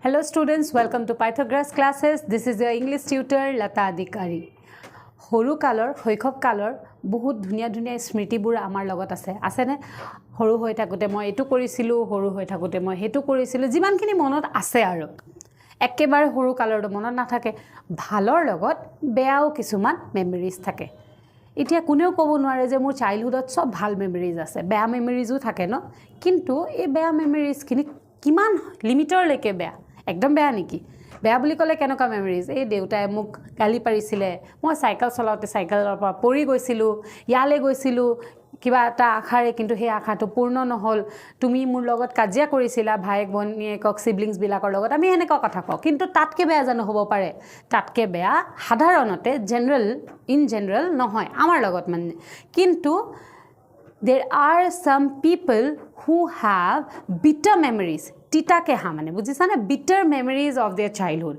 Hello students, welcome to Pythagoras classes. This is your English tutor Lata Adhikari. Horu kalor, hoikhop kalor, বহুত ধুনিয়া ধুনিয়া স্মৃতিবোৰ আমাৰ লগত আছে আছে নে হৰু হৈ থাকোতে মই এটু কৰিছিলো হৰু হৈ থাকোতে মই হেতু কৰিছিলো যিমানখিনি মনত আছে আৰু একেবাৰে হৰু কালৰটো মনত নাথাকে ভালৰ লগত বেয়াও কিছুমান মেমৰিজ থাকে এতিয়া কোনেও ক'ব নোৱাৰে যে মোৰ চাইল্ডহুডত সব ভাল মেমৰিজ আছে বেয়া মেমৰিজও থাকে ন কিন্তু এই বেয়া মেমৰিজখিনি কিমান লিমিটৰ লৈকে বেয়া একদম বেয়া নেকি বেয়া বুলি ক'লে কেনেকুৱা মেমৰিজ এই দেউতাই মোক গালি পাৰিছিলে মই সাইকেল চলাওতে সাইকেলৰ পৰা পৰি গৈছিলো ইয়ালে গৈছিলো কিবা এটা আখাৰে কিন্তু সেই আখাটো পূৰ্ণ নহল তুমি মোৰ লগত কাজিয়া কৰিছিলা ভাইক ভনীয়েকক সিবলিংছ বিলাকৰ লগত আমি এনেকুৱা কথা কওঁ কিন্তু তাতকে বেয়া জানো হ'ব পাৰে তাতকে বেয়া সাধাৰণতে ইন জেনাৰেল নহয় আমাৰ লগত মানে কিন্তু there are some people who have bitter memories tita ke ha mane bujhisa na bitter memories of their childhood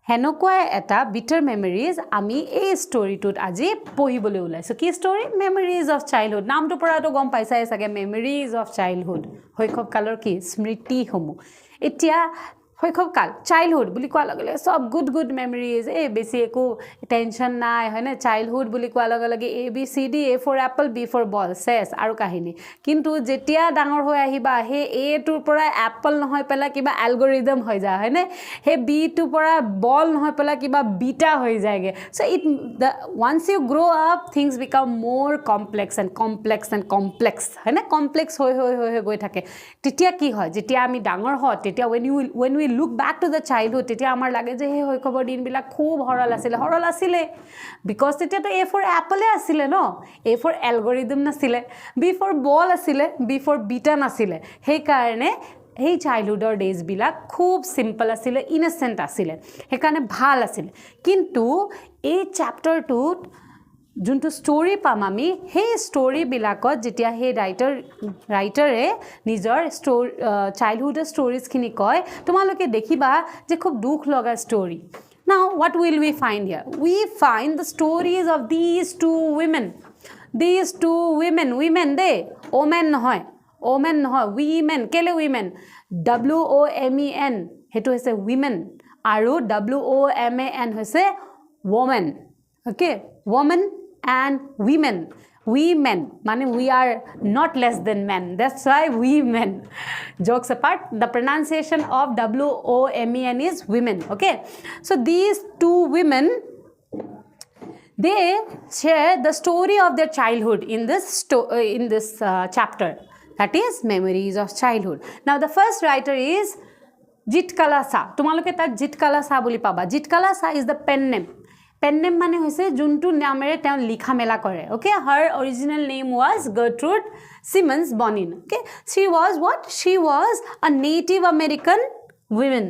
henokwa eta bitter memories ami ei story tut aji pohibole ulaiso ki story memories of childhood naam to pora to gom paisa sage memories of childhood hoikhop kalor ki smriti homu etia hoikhop kal childhood buli kwa lagale sob good memories e besi eko tension nai hoy na childhood buli kwa lagale a b c d a for apple b for ball ses aru kahini kintu jetia dangor hoy ahiba he a tur pora apple nohoy pela kiba algorithm hoy ja hoy na he b tu pora ball nohoy pela kiba beta hoy jayege so once you grow up things become more complex hoy na complex hoy goi thake titia ki hoy jetia ami dangor ho titia when we look back to the childhood titia amar lage je he hoy khobor din bila khub horal asile because titia to a for apple asile no a for algorithm nasile b for ball asile b for beta nasile he karone hey childhood days bila khub simple asile innocent asile he karone bhal asile kintu ei chapter 2 junto story pam ami he story bilakot jetia he writer e nijor story childhood stories khini koy tomaloke dekhiba je khub dukh loga story now what will we find here we find the stories of these two women they women nohoy women kele women w o m e n hetu hoise women aru w o m a n hoise woman okay woman and women mane we are not less than men that's why we men jokes apart the pronunciation of w o m e n is women okay so these two women they share the story of their childhood in this chapter that is memories of childhood now the first writer is Jitkala Sa tumaloke ta Jitkala Sa boli paba Jitkala Sa is the pen name mane hoise juntu namere ta likha mela kore okay her original name was Gertrude Simmons Bonin okay she was a Native American woman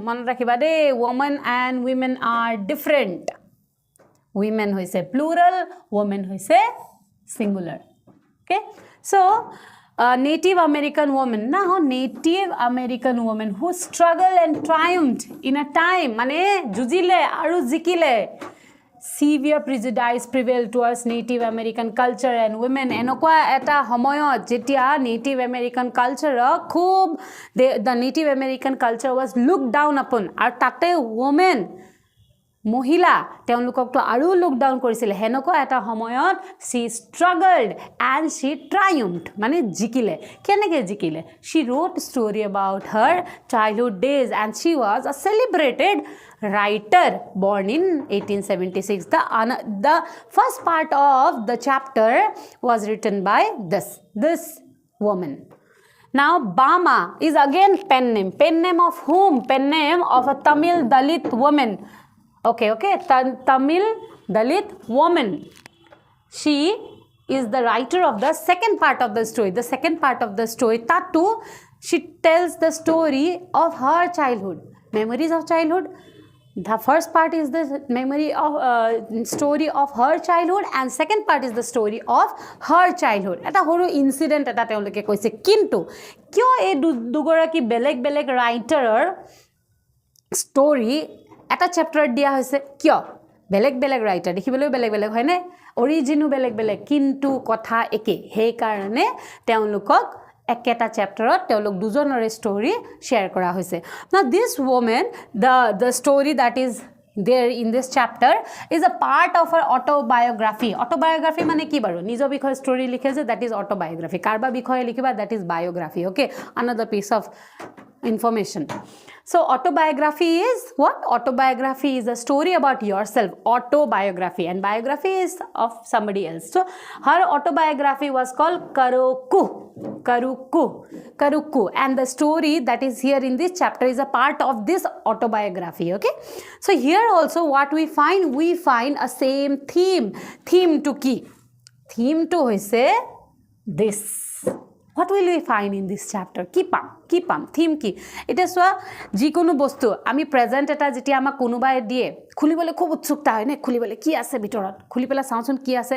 man rakhiba de woman and women are different women hoise plural woman hoise singular okay so Native American woman who struggled and triumphed in a time mane jujile aru jikile severe prejudice prevailed towards Native American culture and women enokwa eta homoyot jetia Native American culture khub the Native American culture was looked down upon ar tate women mohila teonlukok to aru look down korisile henoko eta homoyot she struggled and she triumphed mane jikile kenege jikile she wrote a story about her childhood days and she was a celebrated writer born in 1876 the first part of the chapter was written by this woman now Bama is again pen name of whom pen name of a Tamil Dalit woman okay Tamil Dalit woman she is the writer of the second part of the story tatu she tells the story of her childhood memories of childhood the first part is the memory of story of her childhood and second part is the story of her childhood eta horu incident eta teoloke koise kintu kyo ei dugora ki beleg writer story এটা chapter দিয়া হৈছে কিয় বেলেগ writer দেখিবলৈ বেলেগ হয় না অৰিজিনো বেলেগ বেলেগ কিন্তু কথা একে সেই কাৰণে তেওঁলোকক একেটা চেপ্টাৰত তেওঁলোক দুজনৰে ষ্টৰী শ্বেয়াৰ কৰা হৈছে now this woman the story that is there in this chapter is a part of her autobiography মানে কি বাৰু নিজৰ বিষয়ে ষ্টৰী লিখে যে that is autobiography কাৰবা বিষয়ে লিখিবা that is biography okay another piece of information so autobiography is what autobiography is a story about yourself autobiography and biography is of somebody else so her autobiography was called Karuku and the story that is here in this chapter is a part of this autobiography okay so here also what we find a same theme to ki theme to hoise this what will we find in this chapter ki pam theme ki এটা সোয়া যিকোনো বস্তু আমি present এটা যেটি আমাক কোনোবাই দিয়ে খুলিবলে খুব উৎসুকতা হয় নে খুলিবলে কি আছে ভিতৰত খুলি পেলা চাওচোন কি আছে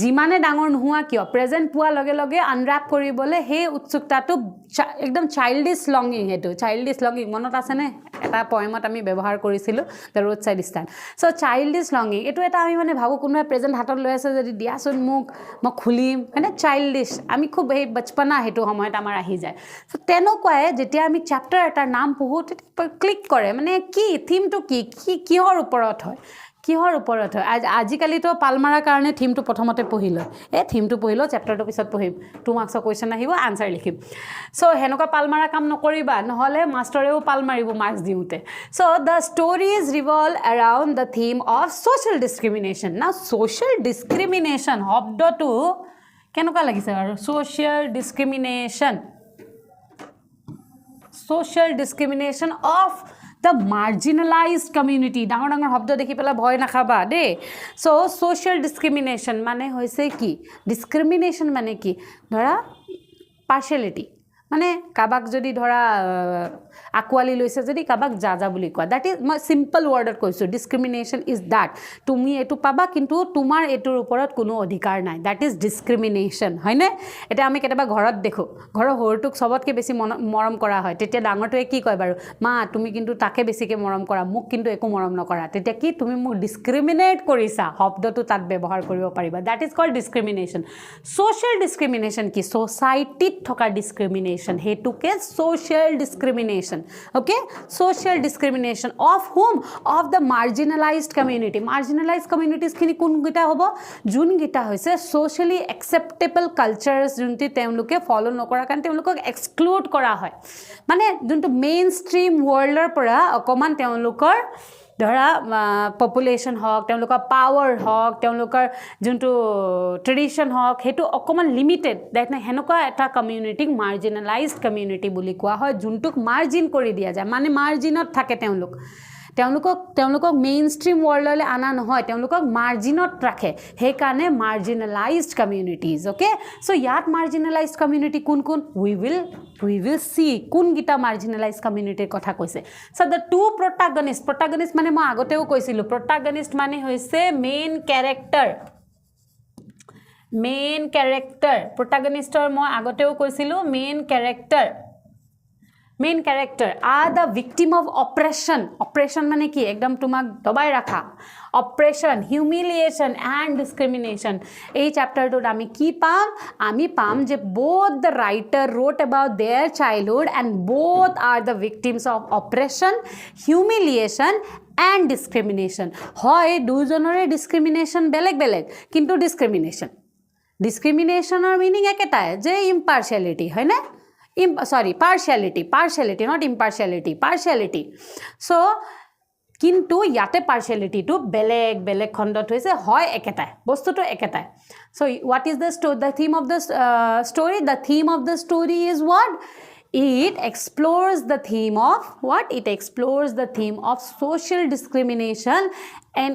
যিমানে ডাঙৰ নোহোৱা কিয় প্ৰেজেন্ট পোৱা লগে লগে আনৰাপ কৰিবলে হে উৎসুকতাটো একদম চাইল্ডিশ লংগিং হেতু চাইল্ডিশ লংগিং মনত আছে নে এটা পয়েমত আমি ব্যৱহাৰ কৰিছিলো the road side style so childish longing এটো এটা আমি মানে ভাবো কোনোবাই প্রেজেন্ট হাতত লৈ আছে যদি দিয়াচোন মোক মই খুলিম মানে চাইল্ডিশ আমি খুব এই বচপনা হেতু সময়ত আমাৰ আহি যায় সো তেনেকুৱাই যেতিয়া আমি চ্যাপ্টাৰ এটাৰ নাম পঢ়ো ক্লিক কৰে মানে কি থিমটো কিহৰ ওপৰত হয় আজিকালি তো পালমাৰাৰ কাৰণে থিমটো প্ৰথমতে পঢ়িল এই থিমটো পঢ়িল চ্যাপ্টাৰটো পিছত পঢ়িম 2 মাৰ্কছৰ কোৱেশ্চন আহিব আনসাৰ লিখিম সো হেনকা পালমাৰা কাম নকৰিবা নহলে মাষ্টৰেও পাল মাৰিব মাৰ্কছ দিউতে so the stories revolve around the theme of social discrimination না সোশ্যাল ডিসক্ৰিমিনেশন শব্দটো কেনকা লাগিছে আৰু social discrimination of the marginalized community ডাঙৰ ডাঙৰ শব্দ দেখি পেলা ভয় নাখাবা দে সো সোশ্যাল ডিসক্ৰিমিনেশন মানে হৈছে কি ডিসক্ৰিমিনেশন মানে কি ধৰা পাৰ্শিয়ালিটি মানে কাবাক যদি ধৰা আকোৱালি লৈছে যদি কাবাক যা বুলি কোৱা দ্যাট ইজ মই সিম্পল ওয়াৰ্ডত কৈছো ডিসক্ৰিমিনেশন ইজ দ্যাট তুমি এটু পাবা কিন্তু তোমাৰ এটুৰ ওপৰত কোনো অধিকাৰ নাই দ্যাট ইজ ডিসক্ৰিমিনেশন হয়নে এটা আমি কেতিয়াবা ঘৰত দেখো ঘৰৰ হৰটুক সবতকে বেছি মৰম কৰা হয় তেতিয়া ডাঙৰটোৱে কি কয় বাৰু মা তুমি কিন্তু তাকে বেছিকে মৰম কৰা মোক কিন্তু একো মৰম নকৰা তেতিয়া কি তুমি মোক ডিসক্ৰিমিনেট কৰিছা শব্দটো তাত ব্যৱহাৰ কৰিব পাৰিবা that is called discrimination social discrimination কি সোসাইটিত থকা ডিসক্রিমিনেশন হেতুকে social discrimination okay social discrimination of whom of the marginalized communities khini kun gita hobo jun gita hoise socially acceptable cultures junti temluke follow nokora kan temlukok exclude kora hoy mane juntu mainstream world er pora okoman temlukor ধৰা population হক তেওঁলোকৰ power হক তেওঁলোকৰ যোনটো tradition হক হেতু অকমান limited that না হেনকা এটা community মাৰ্জিনালাইজড community বুলি কোৱা হয় যোনটুক মাৰ্জিন কৰি দিয়া যায় মানে মাৰ্জিনত থাকে তেওঁলোকক মেইনষ্ট্ৰীম ৱৰ্ল্ডলৈ আনা নহয় তেওঁলোকক মাৰ্জিনত ৰাখে সেই কাৰণে মাৰ্জিনালাইজড কমিউনিটিজ ওকে সো ইয়াত মাৰ্জিনালাইজড কমিউনিটি কোন we will see কোন গিটা মাৰ্জিনালাইজড কমিউনিটিৰ কথা কৈছে সো দ্য টু প্ৰটাগনিষ্ট মানে মই আগতেও কৈছিলো প্ৰটাগনিষ্ট মানে হৈছে মেইন ক্যাৰেক্টাৰ প্ৰটাগনিষ্টৰ মই আগতেও কৈছিলো main character are the victim of oppression mane ki ekdom tumak dabai rakha oppression humiliation and discrimination ei chapter to ami ki pam je both the writer wrote about their childhood and both are the victims of oppression humiliation and discrimination hoy dujonore discrimination beleg kintu discrimination or meaning eketa je impartiality hoy na partiality not impartiality so কিন্তু ইয়াতে partiality to বেলেগ খণ্ডত হৈছে হয় একেটাই বস্তুটো একেটাই so what is the theme of the story the theme of the story is what it explores the theme of social discrimination and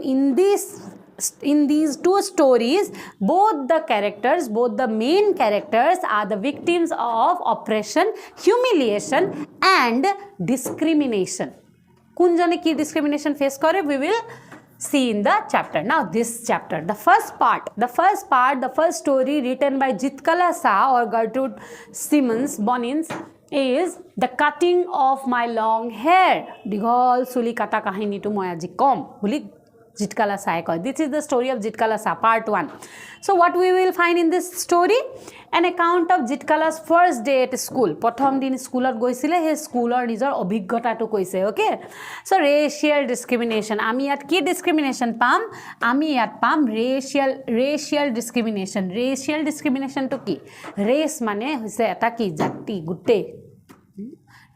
in these two stories both the main characters are the victims of oppression humiliation and discrimination kunjane ki discrimination face kore we will see in the chapter now this chapter the first story written by Jitkala Shah or Gertrude Bonins is the cutting of my long hair digol suli kata kahini to moi aji kom buli Jitkala Sai koy. This is the story of Jitkala Sa, part 1. So what we will find in this story? An account of Jitkala's first day at school. Prothom din schoolat goisile, he schoolor nijor obhiggota to koise, okay? So racial discrimination. Ami at ki discrimination pam? Ami at pam racial discrimination. Racial discrimination to ki? Race mane hoise eta ki jati gutte.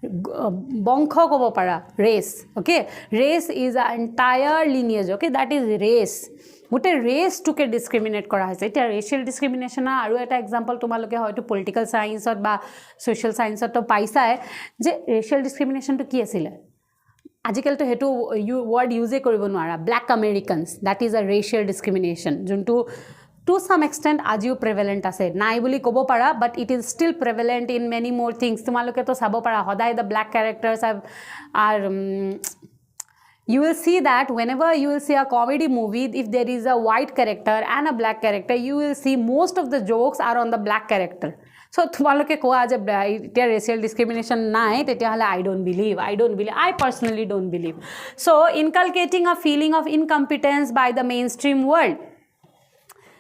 Bongkho kobo para race, okay? Race is an entire lineage, okay? That is race. Gote race toke discriminate kora hoise. Eta racial discrimination aru eta example tomaloke hoyto political science or ba social science to paisa je racial discrimination to ki asile. Ajikal to hetu word use koribo nwara. Black Americans, that is a racial discrimination. Juntu to some extent ajiu prevalent ase nai boli kobo para, but it is still prevalent in many more things. Tumaloke to sabo para hodai the black characters are you will see that whenever you will see a comedy movie, if there is a white character and a black character, you will see most of the jokes are on the black character. So tumaloke koa je there racial discrimination nai tetia hale I don't believe. I personally don't believe. So inculcating a feeling of incompetence by the mainstream world.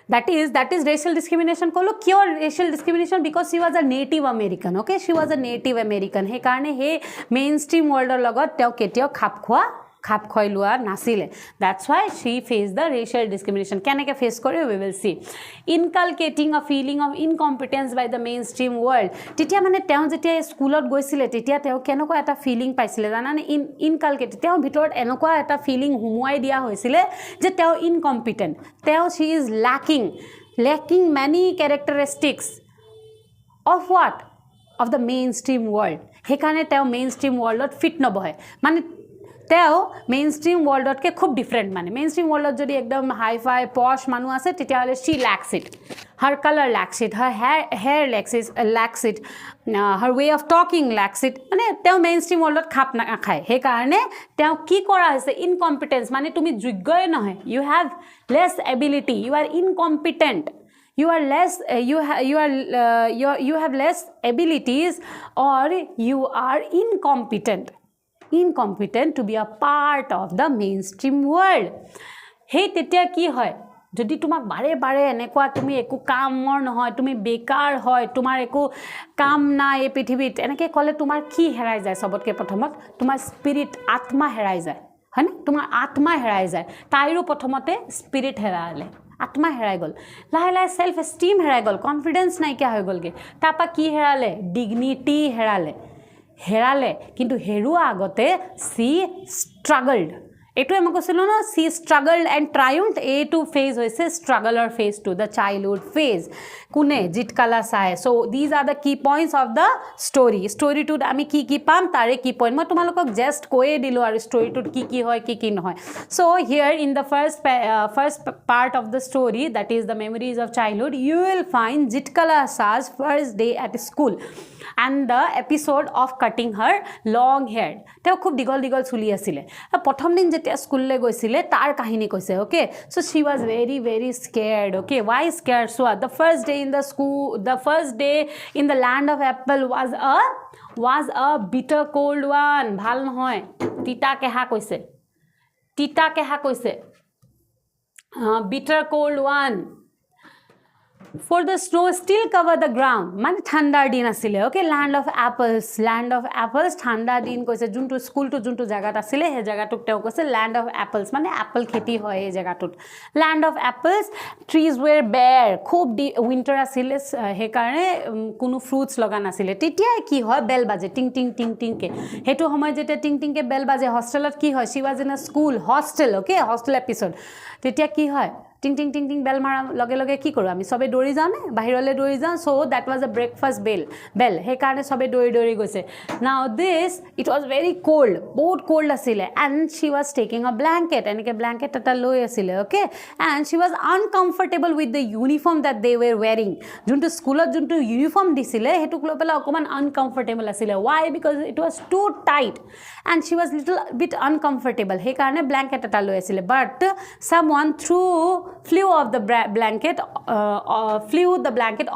That is racial discrimination. Kolo cure racial discrimination because she was a Native American, okay? She was a Native American. He karne he mainstream world logot teo ketio khap khoi lua nasile. That's why she faced the racial discrimination. Keneke face kore we will see. Inculcating a feeling of incompetence by the mainstream world. Titia mane teo jetia schoolot goisile titia teo kenoko eta feeling paisile janane inculcate teo bhitor enoko eta feeling humuai dia hoisile je teo incompetent. Teo she is lacking many characteristics of what? Of the mainstream world. Hekane teo mainstream worldot fit no bohe. Mane teo mainstream worldot ke khub different mane mainstream worldot jodi ekdom high fi posh manu ase titia hole she lacks it. Her color lacks it, her hair lacks it, her way of talking lacks it. Mane teo mainstream worldot khap na khai. He karone teo ki kora hoise incompetence mane tumi joggoy nohoy. You have less ability, you are incompetent. You are less you have less abilities or you are incompetent to be a part of the mainstream world. Hey tetia ki hoy jodi tumak bare enekwa tumi eku kamor nohoy tumi bekar hoy tumar eku kam na e prithibit eneke kole tumar ki herai jay sobotke prothomot tumar spirit atma herai jay hane tumar atma herai jay tairu prothomote spirit herale atma herai gol lahe self esteem herai gol confidence nai kya hoy golge tapa ki herale dignity herale kintu herua agote she struggled. Etu ema kosilo no she struggled and triumphed. A2 phase hoise struggler phase 2, the childhood phase. Kune Jitkala Sai. So these are the key points of the story. Story 2 ami ki pam tare key point ma tumalokok just koe dilo aru story 2 ki hoy ki nohoy. So here in the first part of the story, that is the memories of childhood, you will find Jitkala Sai's first day at school and the episode of cutting her long hair. Teo khub digol chuli asile. Prothom din jetia school le goisile tar kahini koise, okay? So she was very scared, okay? Why scared? So the first day in the school, the first day in the land of apple was a bitter cold one. Bhal nohoy. Tita keha koise. Bitter cold one. For the snow still cover the ground. Mane thandar din asile, okay? Land of apples, thandar din koise juntu school to juntu jagat asile he jagatuk teo koise land of apples mane apple kheti hoy e jagatut. Land of apples, trees were bare, khub winter asile he karone kuno fruits logan asile. Titia ki hoy bell baje ting ke hetu homoy jete ting ke bell baje hostelot ki hoy she was in a school hostel, okay? Hostel episode titia ki hoy ting bell mara loge ki koru ami sobe dori jane bahirole dori jan. So that was a breakfast bell he karone sobe dori goise. Now this it was very cold, both cold asile and she was taking a blanket enike blanket tata loi asile, okay? And she was uncomfortable with the uniform that they were wearing. Juntu schoolot juntu uniform disile hetu klo pela okoman uncomfortable asile. Why? Because it was too tight and she was little bit uncomfortable he karone blanket tata loi asile. But someone threw flew off the blanket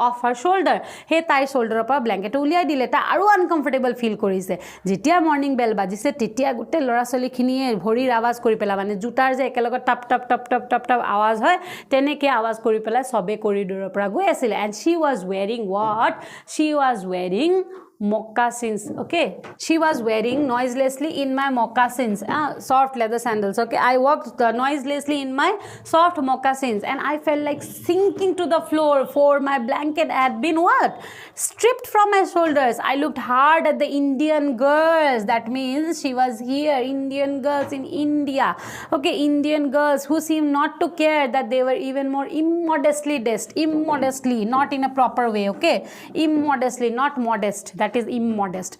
off her shoulder he tai shoulder pa blanket uliai dile ta aru uncomfortable feel korise jetia morning bell bajise tetia gutte lora soli khiniye bhorir awaz kori pela mane jutar je ekelogot tap tap tap tap tap tap awaz hoy teneke awaz kori pela sobe corridor pra goi asile and she was wearing what she was wearing moccasins okay she was wearing noiselessly in my moccasins soft leather sandals okay I walked noiselessly in my soft moccasins and I felt like sinking to the floor for my blanket had been what stripped from my shoulders I looked hard at the Indian girls that means she was here Indian girls in India okay Indian girls who seemed not to care that they were even more immodestly dressed immodestly not in a proper way okay immodestly not modest that is immodest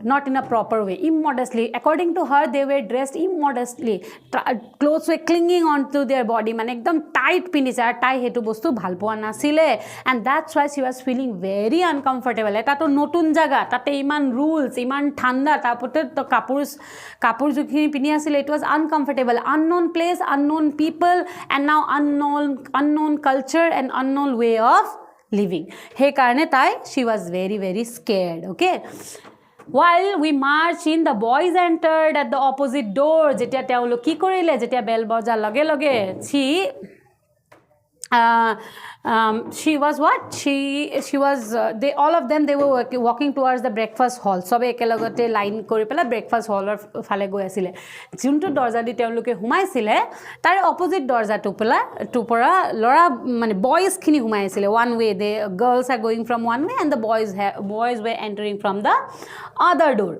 not in a proper way immodestly according to her they were dressed immodestly clothes were clinging onto their body mane ekdom tight pinise ar tai hetu bostu bhal poa nasile and that's why she was feeling very uncomfortable eta to notun jaga tate iman rules iman thanda tapote to kapur jukhini pini asile it was uncomfortable unknown place unknown people and now unknown culture and unknown way of living he karone tai she was very very scared okay while we marched in the boys entered at the opposite door jetia teolo ki korile jetia bell baja lage lage she was what she was they all of them they were walking towards the breakfast hall sobe ekelogote line kori pela breakfast hall or phale goi asile juntu dorja di teoloke humaisile tar opposite dorja to pora lora mane boys khini humaisile one way the girls are going from one way and the boys were entering from the other door